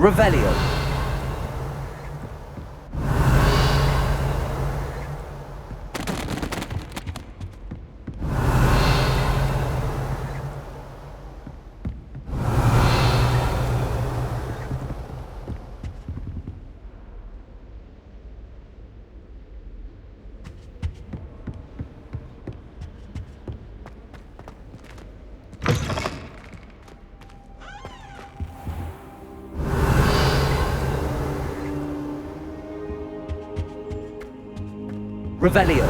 Revelio. Revelio.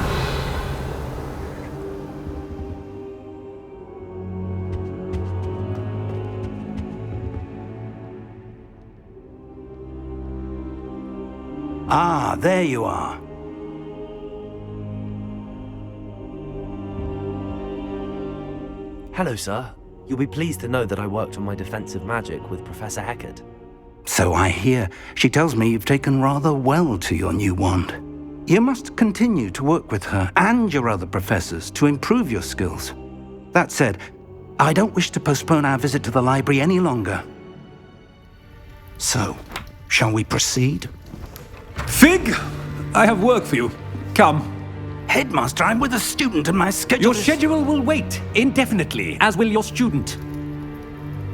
Ah, there you are. Hello, sir. You'll be pleased to know that I worked on my defensive magic with Professor Heckard. So I hear. She tells me you've taken rather well to your new wand. You must continue to work with her and your other professors to improve your skills. That said, I don't wish to postpone our visit to the library any longer. So, shall we proceed? Fig! I have work for you. Come. Headmaster, I'm with a student and my schedule Your schedule will wait indefinitely, as will your student.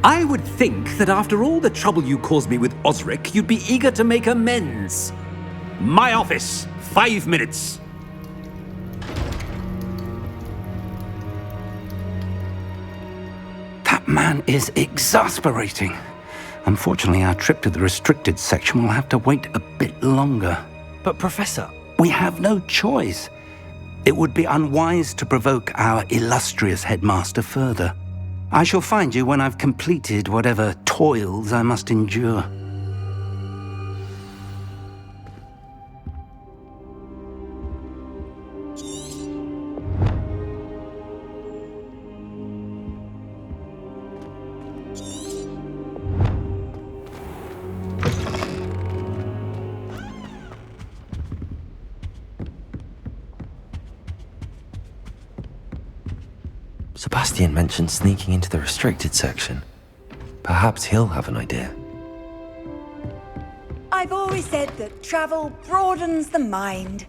I would think that after all the trouble you caused me with Osric, you'd be eager to make amends. My office, 5 minutes. That man is exasperating. Unfortunately, our trip to the restricted section will have to wait a bit longer. But Professor... We have no choice. It would be unwise to provoke our illustrious headmaster further. I shall find you when I've completed whatever toils I must endure. Sebastian mentioned sneaking into the restricted section. Perhaps he'll have an idea. I've always said that travel broadens the mind.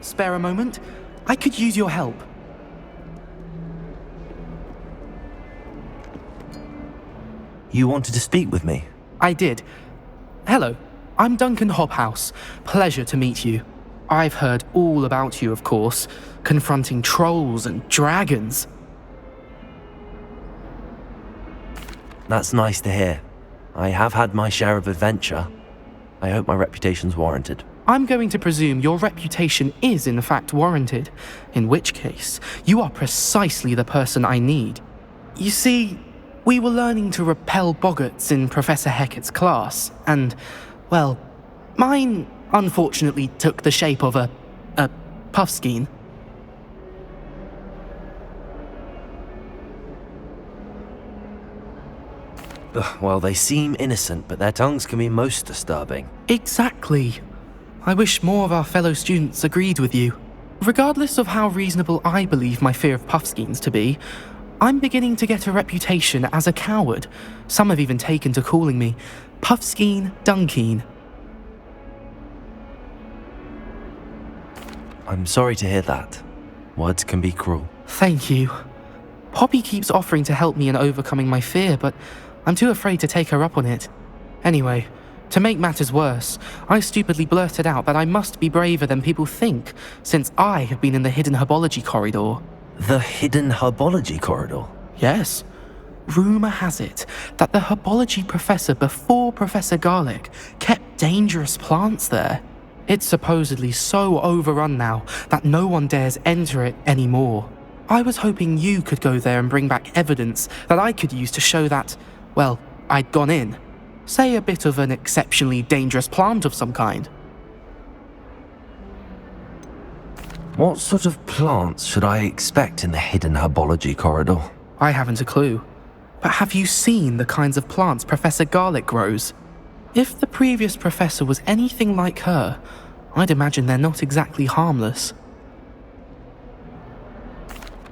Spare a moment? I could use your help. You wanted to speak with me? I did. Hello, I'm Duncan Hobhouse. Pleasure to meet you. I've heard all about you, of course, confronting trolls and dragons. That's nice to hear. I have had my share of adventure. I hope my reputation's warranted. I'm going to presume your reputation is in fact warranted, in which case, you are precisely the person I need. You see, we were learning to repel boggarts in Professor Heckard's class, and, well, mine unfortunately took the shape of a puffskein. Well, they seem innocent, but their tongues can be most disturbing. Exactly. I wish more of our fellow students agreed with you. Regardless of how reasonable I believe my fear of puffskeins to be, I'm beginning to get a reputation as a coward. Some have even taken to calling me Puffskeen Dunkeen. I'm sorry to hear that. Words can be cruel. Thank you. Poppy keeps offering to help me in overcoming my fear, but I'm too afraid to take her up on it. Anyway, to make matters worse, I stupidly blurted out that I must be braver than people think, since I have been in the hidden herbology corridor. The hidden herbology corridor? Yes. Rumour has it that the herbology professor before Professor Garlic kept dangerous plants there. It's supposedly so overrun now that no one dares enter it anymore. I was hoping you could go there and bring back evidence that I could use to show that, well, I'd gone in. Say a bit of an exceptionally dangerous plant of some kind. What sort of plants should I expect in the hidden herbology corridor? I haven't a clue. But have you seen the kinds of plants Professor Garlic grows? If the previous professor was anything like her, I'd imagine they're not exactly harmless.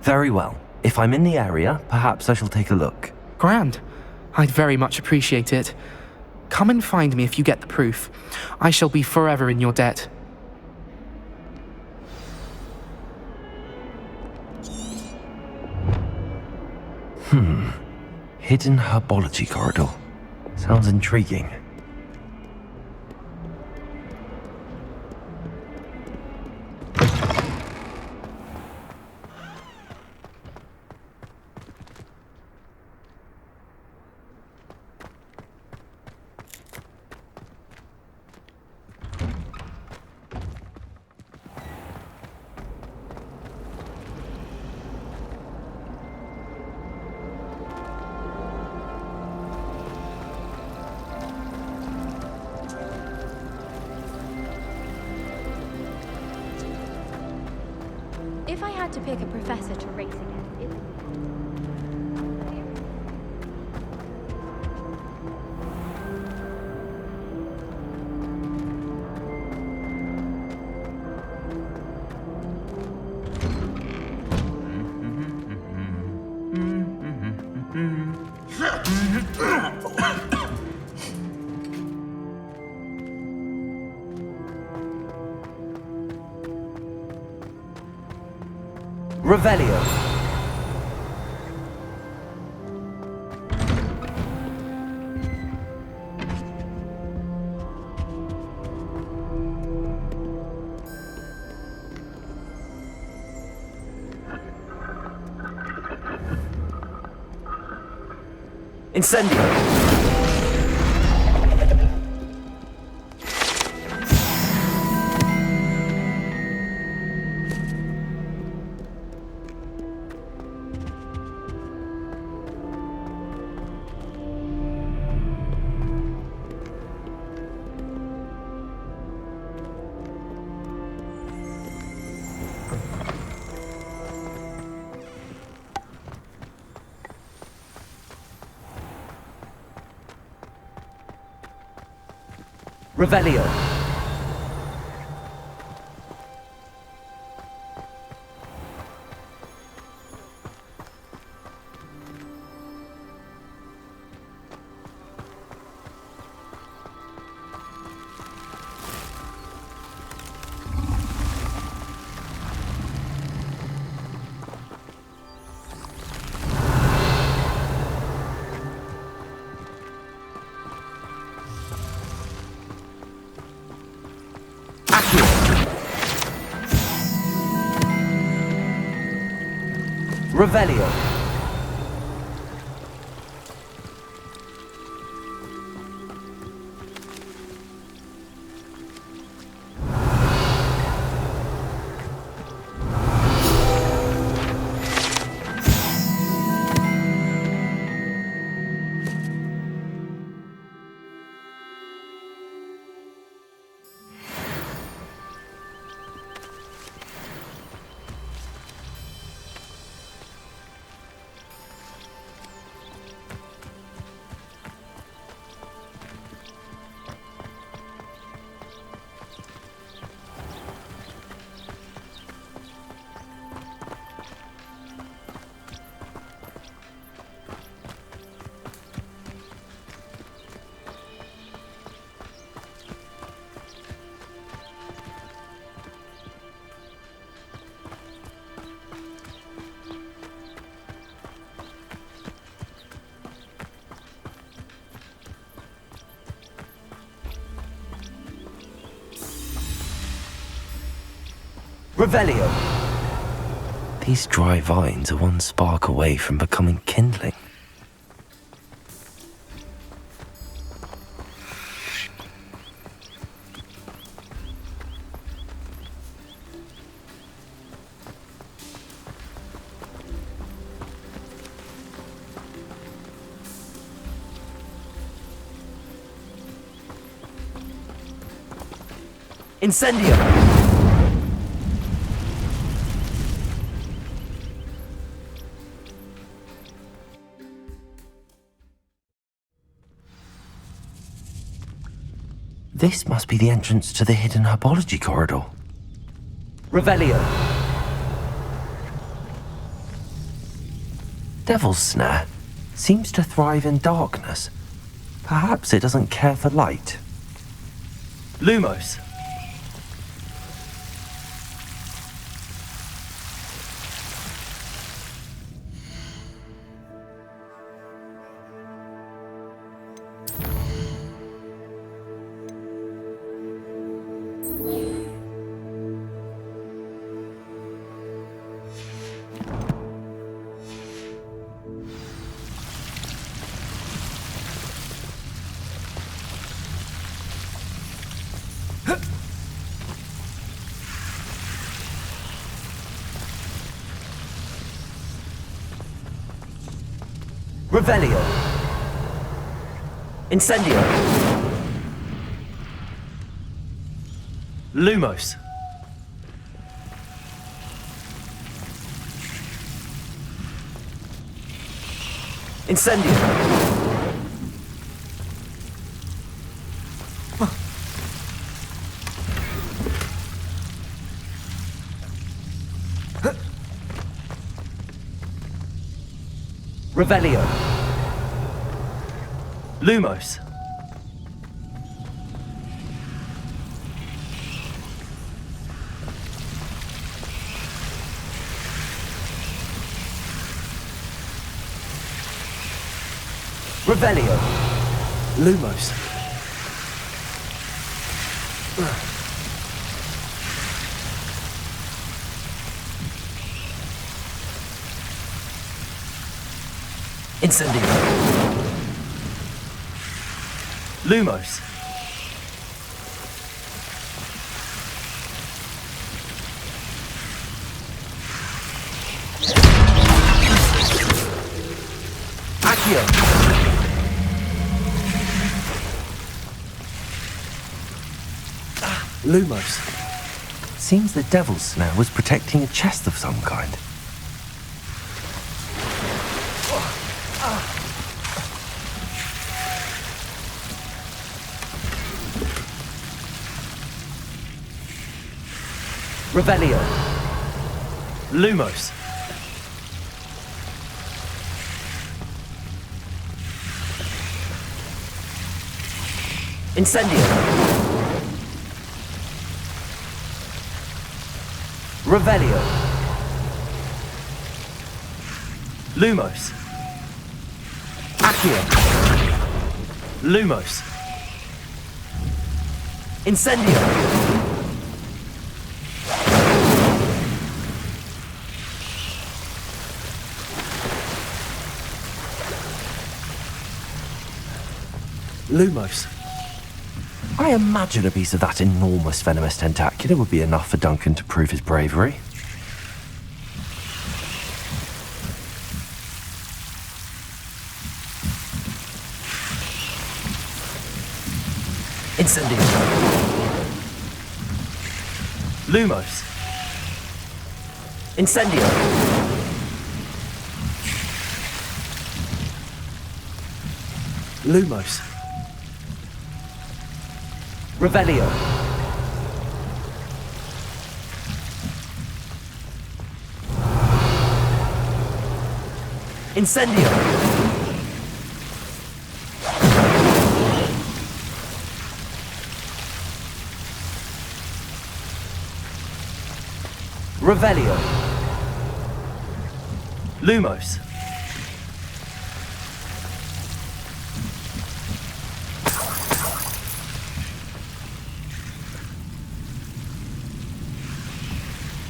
Very well. If I'm in the area, perhaps I shall take a look. Grand. I'd very much appreciate it. Come and find me if you get the proof. I shall be forever in your debt. Hidden herbology corridor. Sounds intriguing. If I had to pick a professor to race against, it's... Revelio. Incendio. Revelio. Revelio. Revelio. These dry vines are one spark away from becoming kindling. Incendio! This must be the entrance to the hidden herbology corridor. Revelio. Devil's Snare seems to thrive in darkness. Perhaps it doesn't care for light. Lumos. Revelio. Incendio. Lumos. Incendio. Revelio. Lumos. Revelio. Lumos. Incendio. Lumos. Accio. Lumos. Seems the Devil's Snare was protecting a chest of some kind. Revelio. Lumos. Incendio. Revelio. Lumos. Accio. Lumos. Incendio. Lumos. I imagine a piece of that enormous venomous tentacular would be enough for Duncan to prove his bravery. Incendio. Lumos. Incendio. Lumos. Revelio. Incendio. Revelio. Lumos.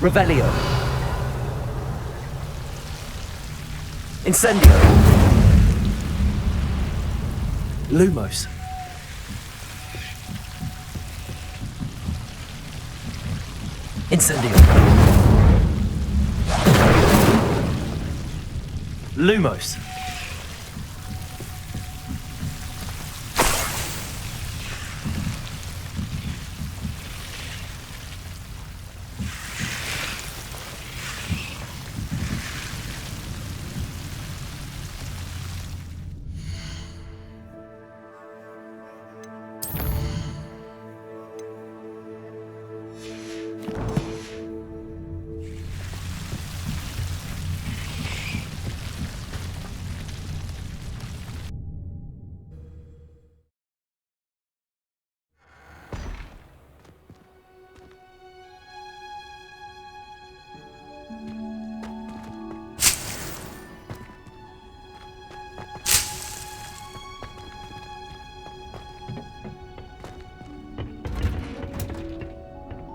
Revelio. Incendio. Lumos. Incendio. Lumos.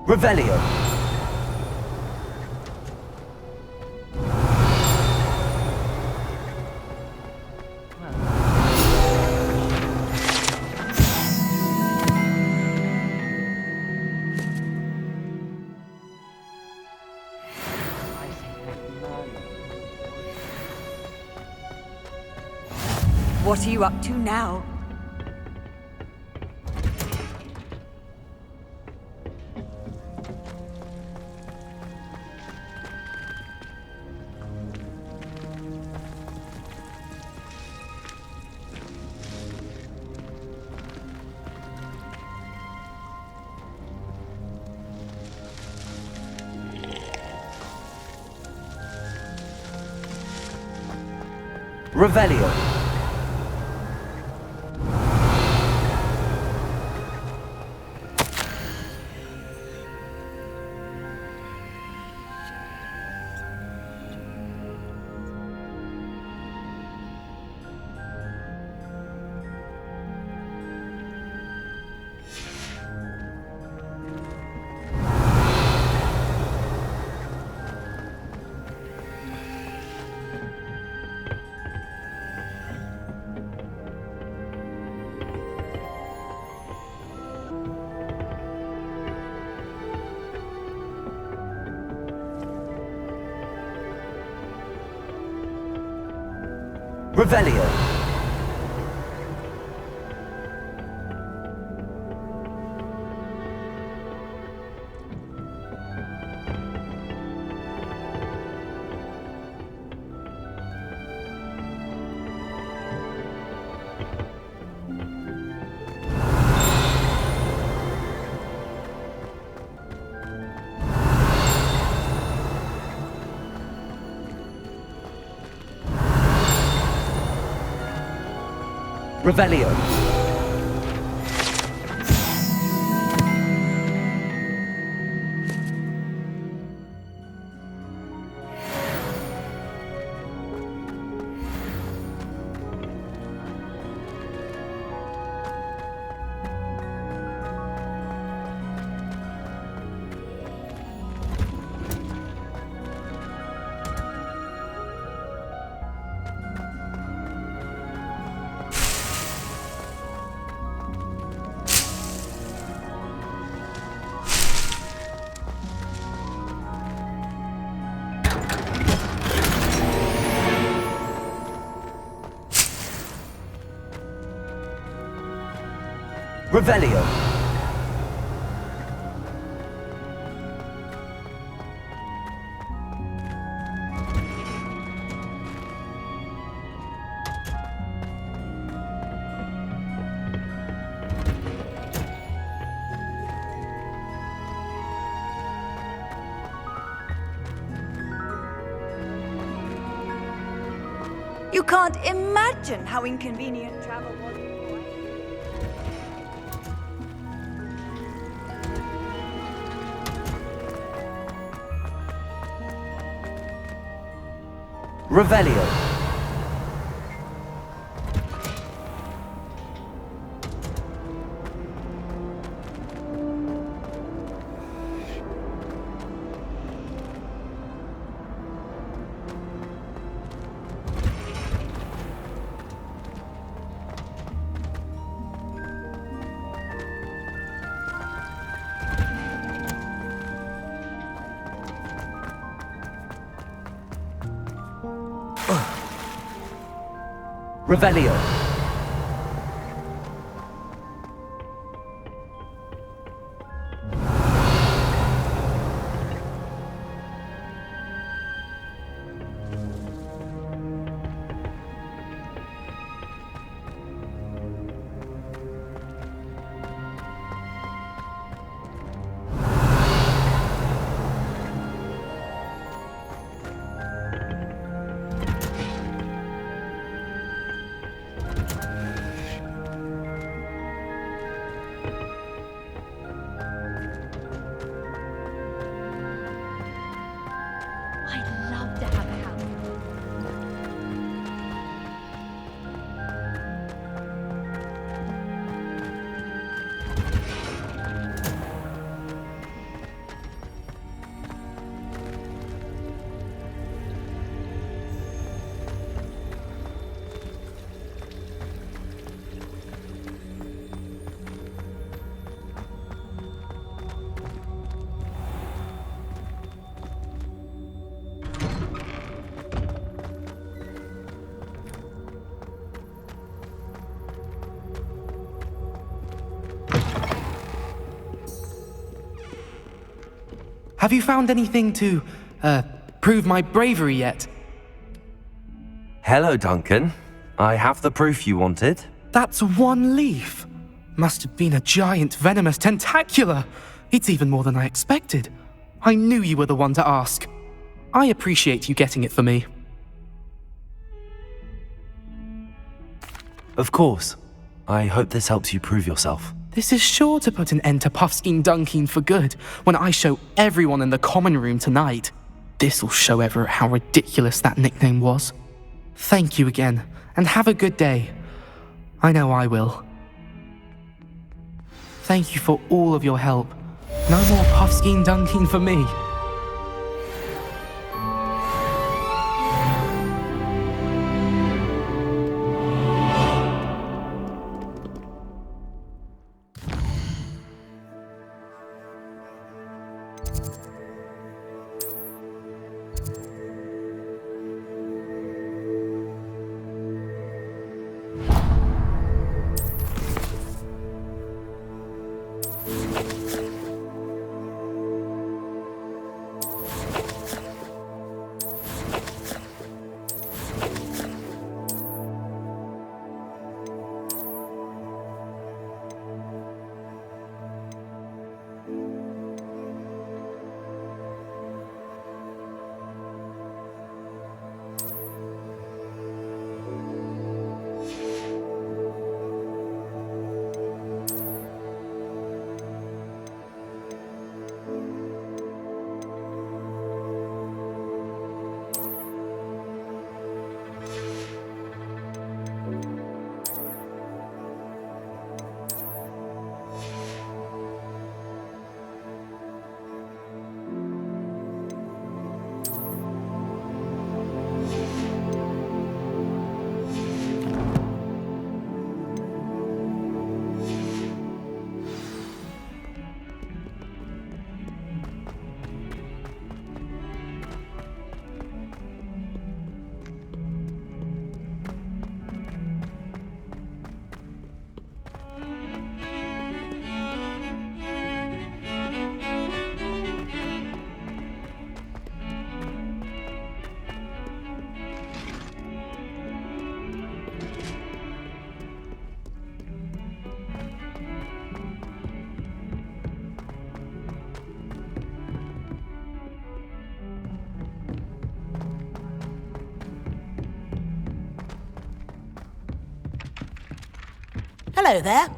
Revelio. What are you up to now? Revelio. Revelio. Revelio. Revelio. You can't imagine how inconvenient travel was. Revelio. Revelio. Have you found anything to, prove my bravery yet? Hello, Duncan. I have the proof you wanted. That's one leaf. Must have been a giant venomous tentacula. It's even more than I expected. I knew you were the one to ask. I appreciate you getting it for me. Of course. I hope this helps you prove yourself. This is sure to put an end to Puffskein Dunkeen for good when I show everyone in the common room tonight. This'll show Everett how ridiculous that nickname was. Thank you again, and have a good day. I know I will. Thank you for all of your help. No more Puffskein Dunkeen for me. Hello there.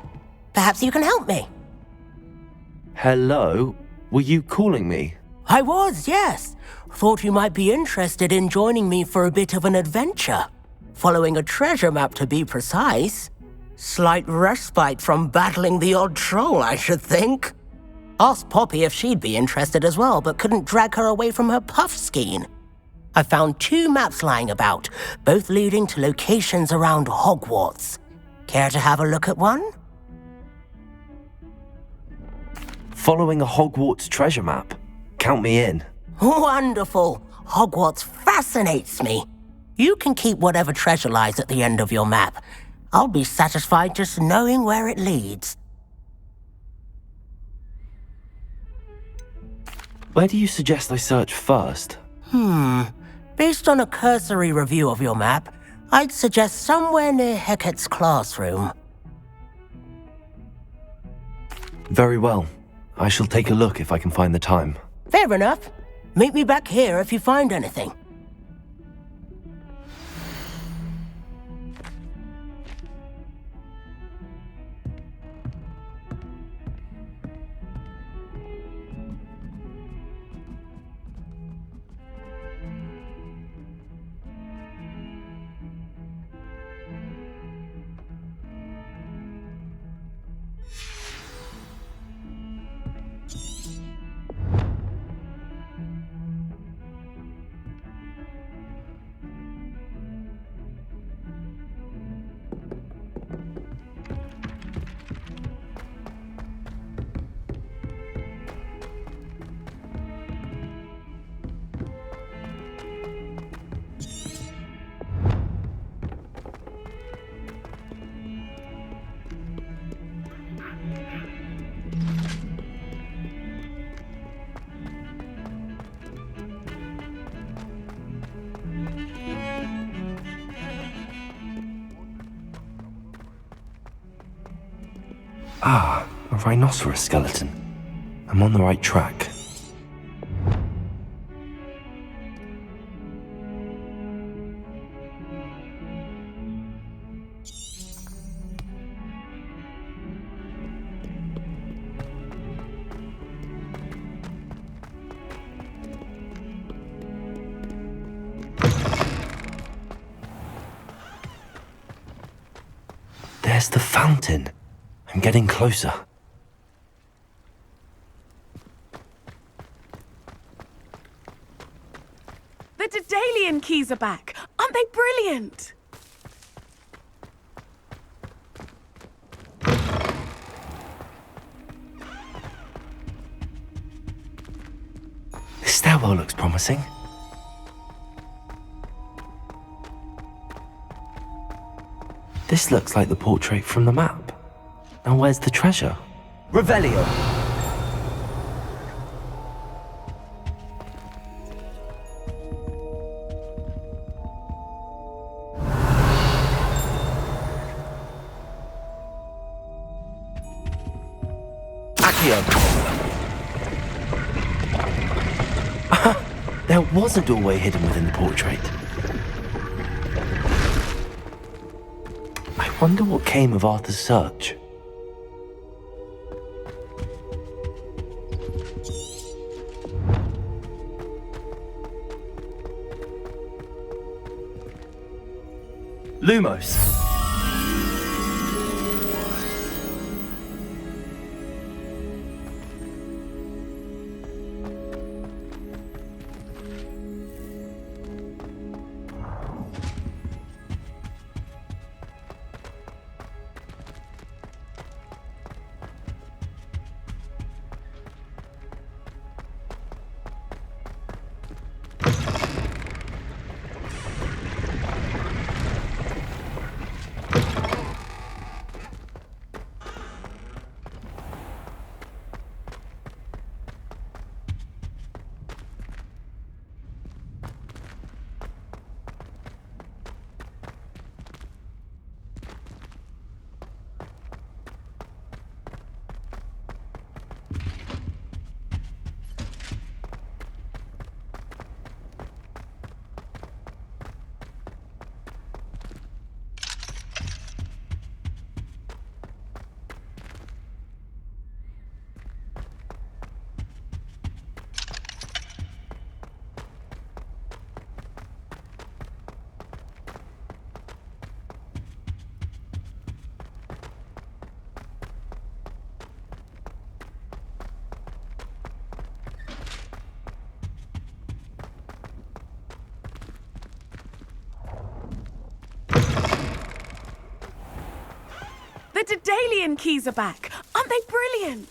Perhaps you can help me. Hello? Were you calling me? I was, yes. Thought you might be interested in joining me for a bit of an adventure. Following a treasure map, to be precise. Slight respite from battling the odd troll, I should think. Asked Poppy if she'd be interested as well, but couldn't drag her away from her Puffskein. I found 2 maps lying about, both leading to locations around Hogwarts. Care to have a look at one? Following a Hogwarts treasure map. Count me in. Wonderful. Hogwarts fascinates me. You can keep whatever treasure lies at the end of your map. I'll be satisfied just knowing where it leads. Where do you suggest I search first? Based on a cursory review of your map, I'd suggest somewhere near Hecat's classroom. Very well. I shall take a look if I can find the time. Fair enough. Meet me back here if you find anything. Ah, a rhinoceros skeleton. I'm on the right track. There's the fountain. I'm getting closer. The Daedalian keys are back. Aren't they brilliant? This stairwell looks promising. This looks like the portrait from the map. Now where's the treasure? Revelio! Accio! There was a doorway hidden within the portrait. I wonder what came of Arthur's search. Lumos. The Daedalian keys are back. Aren't they brilliant?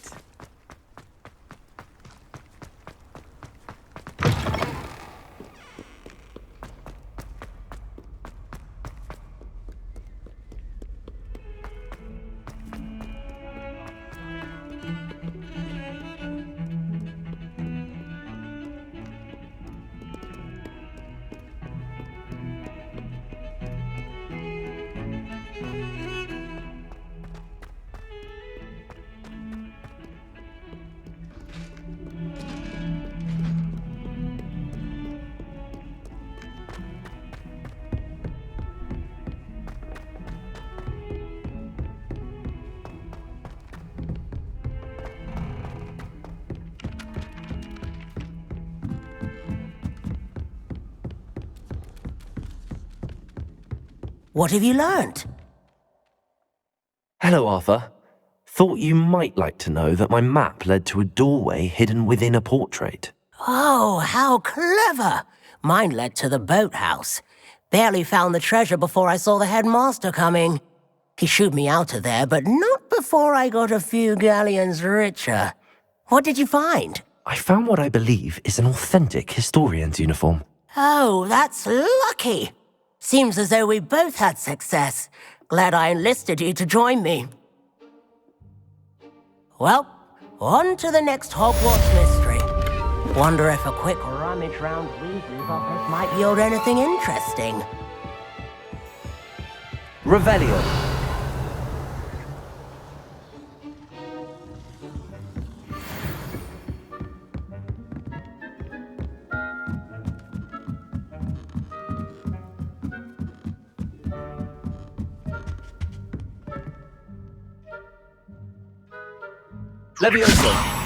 What have you learnt? Hello, Arthur. Thought you might like to know that my map led to a doorway hidden within a portrait. Oh, how clever! Mine led to the boathouse. Barely found the treasure before I saw the headmaster coming. He shooed me out of there, but not before I got a few galleons richer. What did you find? I found what I believe is an authentic historian's uniform. Oh, that's lucky. Seems as though we both had success. Glad I enlisted you to join me. Well, on to the next Hogwarts mystery. Wonder if a quick rummage round Weasley's office might yield anything interesting. Revelio. Levioso!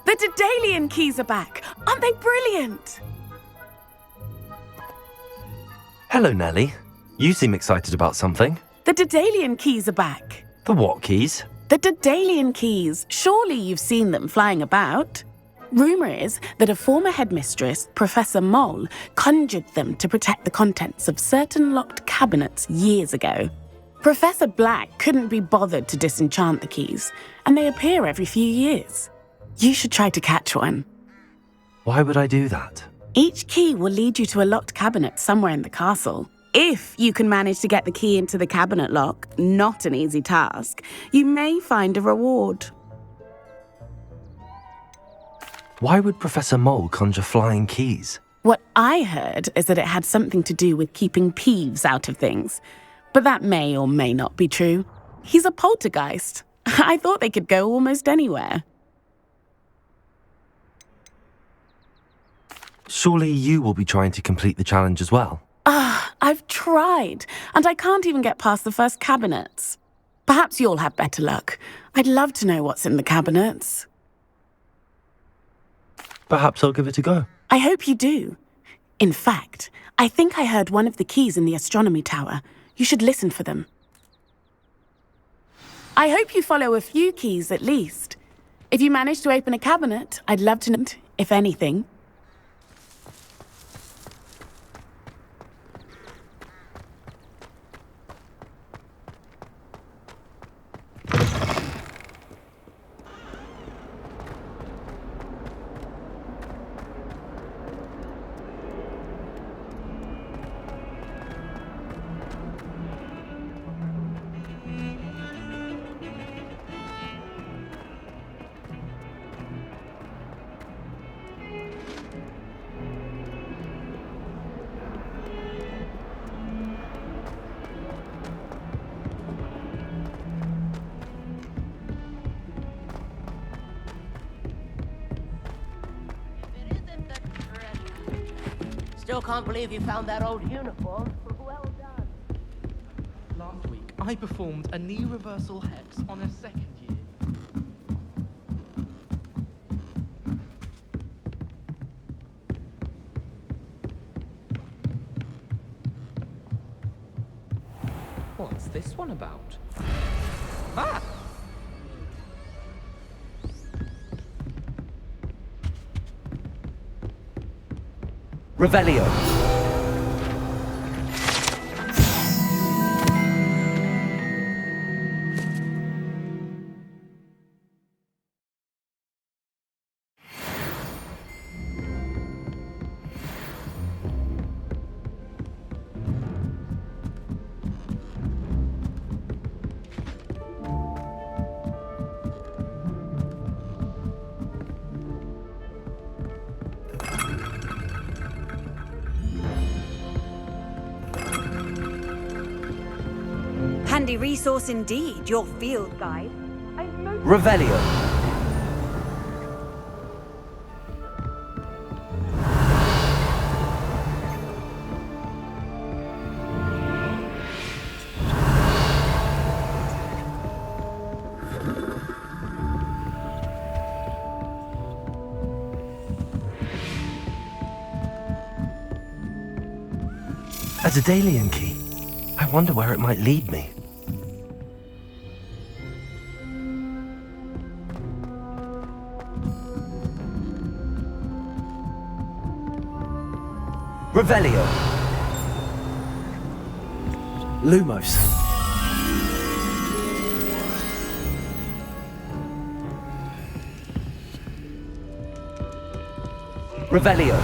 The Daedalian keys are back. Aren't they brilliant? Hello, Nellie. You seem excited about something. The Daedalian keys are back. The what keys? The Daedalian keys. Surely you've seen them flying about. Rumour is that a former headmistress, Professor Mole, conjured them to protect the contents of certain locked cabinets years ago. Professor Black couldn't be bothered to disenchant the keys, and they appear every few years. You should try to catch one. Why would I do that? Each key will lead you to a locked cabinet somewhere in the castle. If you can manage to get the key into the cabinet lock, not an easy task, you may find a reward. Why would Professor Mole conjure flying keys? What I heard is that it had something to do with keeping Peeves out of things. But that may or may not be true. He's a poltergeist. I thought they could go almost anywhere. Surely you will be trying to complete the challenge as well. I've tried, and I can't even get past the first cabinets. Perhaps you'll have better luck. I'd love to know what's in the cabinets. Perhaps I'll give it a go. I hope you do. In fact, I think I heard one of the keys in the astronomy tower. You should listen for them. I hope you follow a few keys at least. If you manage to open a cabinet, I'd love to know, if anything. Still can't believe you found that old uniform. Well done. Last week, I performed a knee reversal hex on a second year. What's this one about? Ah! Revelio. Handy resource indeed, your field guide. Revelio. A Daedalian key. I wonder where it might lead me. Revelio. Lumos. Revelio.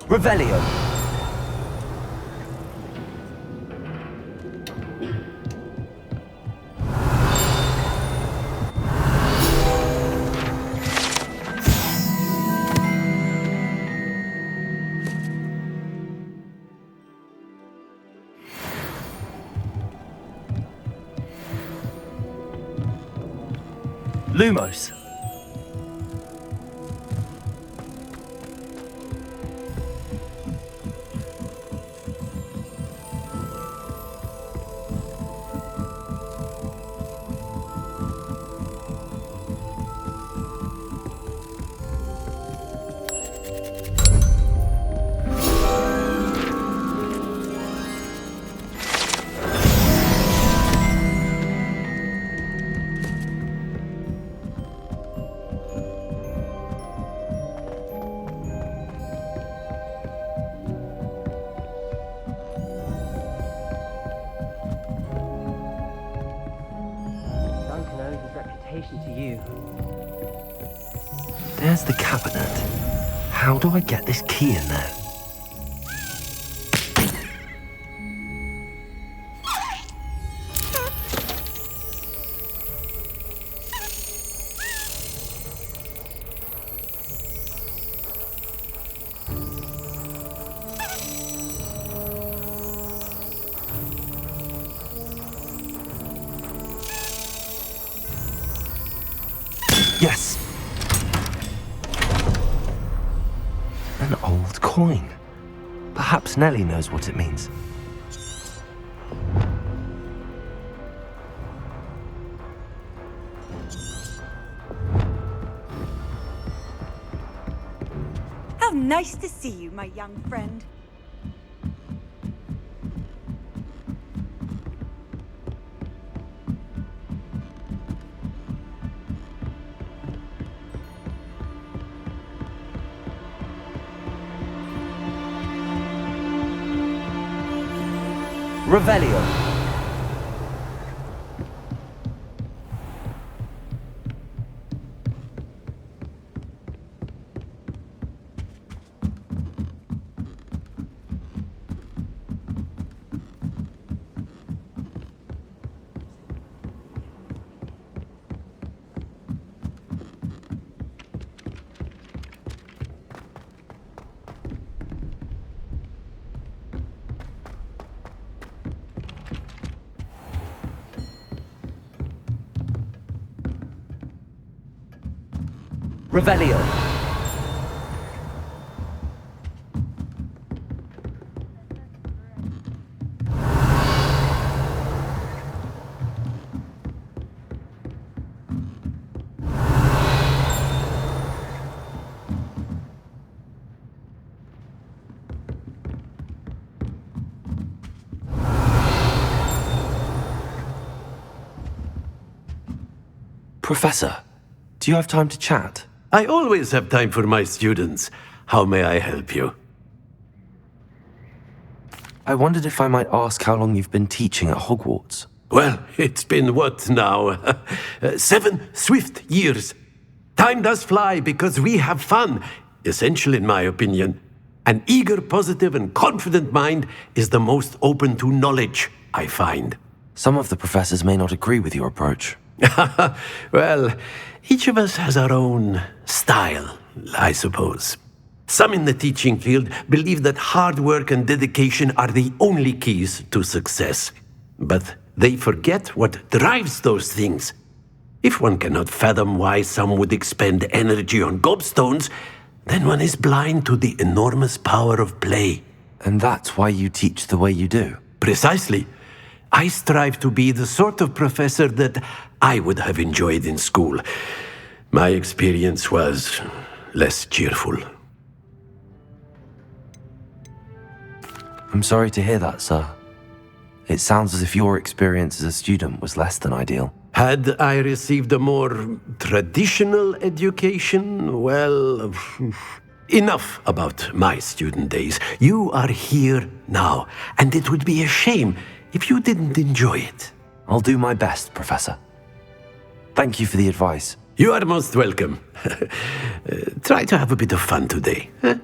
Revelio. Lumos. To you. There's the cabinet. How do I get this key in there? Yes! An old coin. Perhaps Nellie knows what it means. How nice to see you, my young friend. Revelio. Revelio. Professor, do you have time to chat? I always have time for my students. How may I help you? I wondered if I might ask how long you've been teaching at Hogwarts. Well, it's been what now? 7 swift years. Time does fly because we have fun. Essential, in my opinion. An eager, positive, and confident mind is the most open to knowledge, I find. Some of the professors may not agree with your approach. Well, each of us has our own style, I suppose. Some in the teaching field believe that hard work and dedication are the only keys to success. But they forget what drives those things. If one cannot fathom why some would expend energy on gobstones, then one is blind to the enormous power of play. And that's why you teach the way you do? Precisely. I strive to be the sort of professor that I would have enjoyed in school. My experience was less cheerful. I'm sorry to hear that, sir. It sounds as if your experience as a student was less than ideal. Had I received a more traditional education, well, enough about my student days. You are here now, and it would be a shame if you didn't enjoy it. I'll do my best, Professor. Thank you for the advice. You are most welcome. Try to have a bit of fun today. Huh?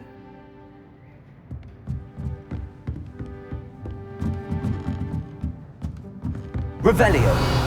Revelio.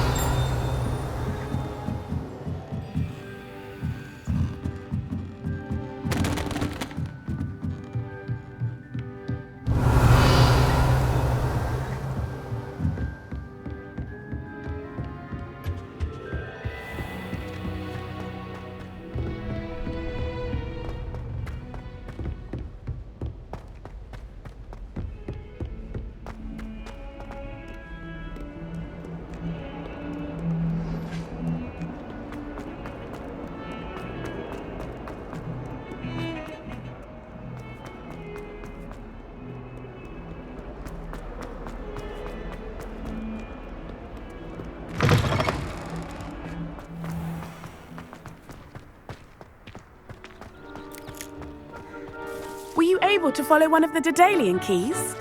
Were you able to follow one of the Daedalian keys?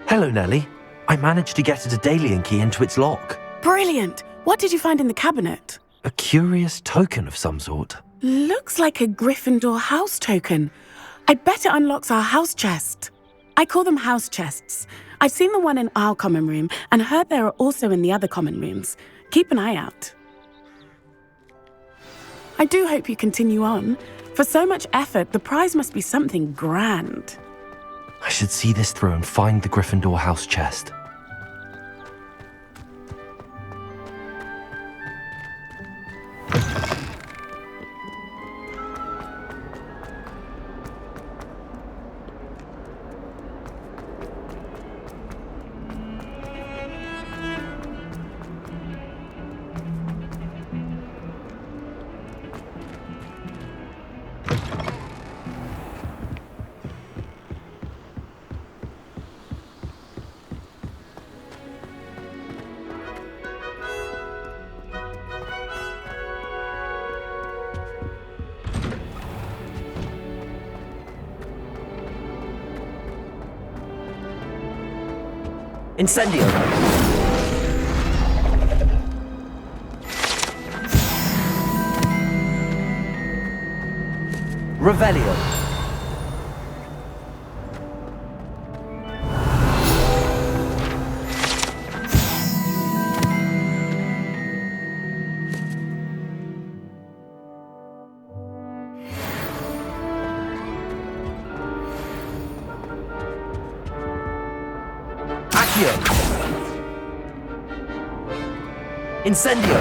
Hello, Nellie. I managed to get a Daedalian key into its lock. Brilliant! What did you find in the cabinet? A curious token of some sort. Looks like a Gryffindor house token. I bet it unlocks our house chest. I call them house chests. I've seen the one in our common room and heard there are also in the other common rooms. Keep an eye out. I do hope you continue on. For so much effort, the prize must be something grand. I should see this through and find the Gryffindor house chest. Incendio! Revelio! Incendio!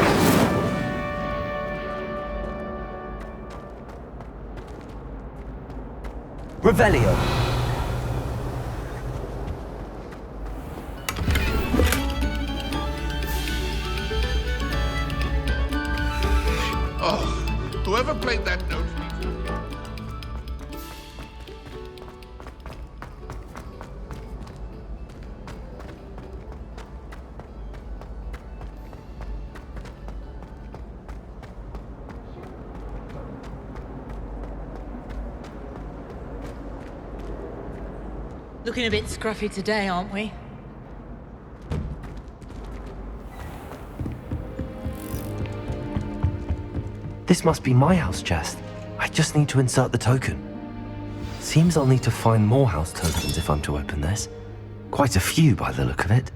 Revelio. Oh, whoever played that note. Looking a bit scruffy today, aren't we? This must be my house chest. I just need to insert the token. Seems I'll need to find more house tokens if I'm to open this. Quite a few by the look of it.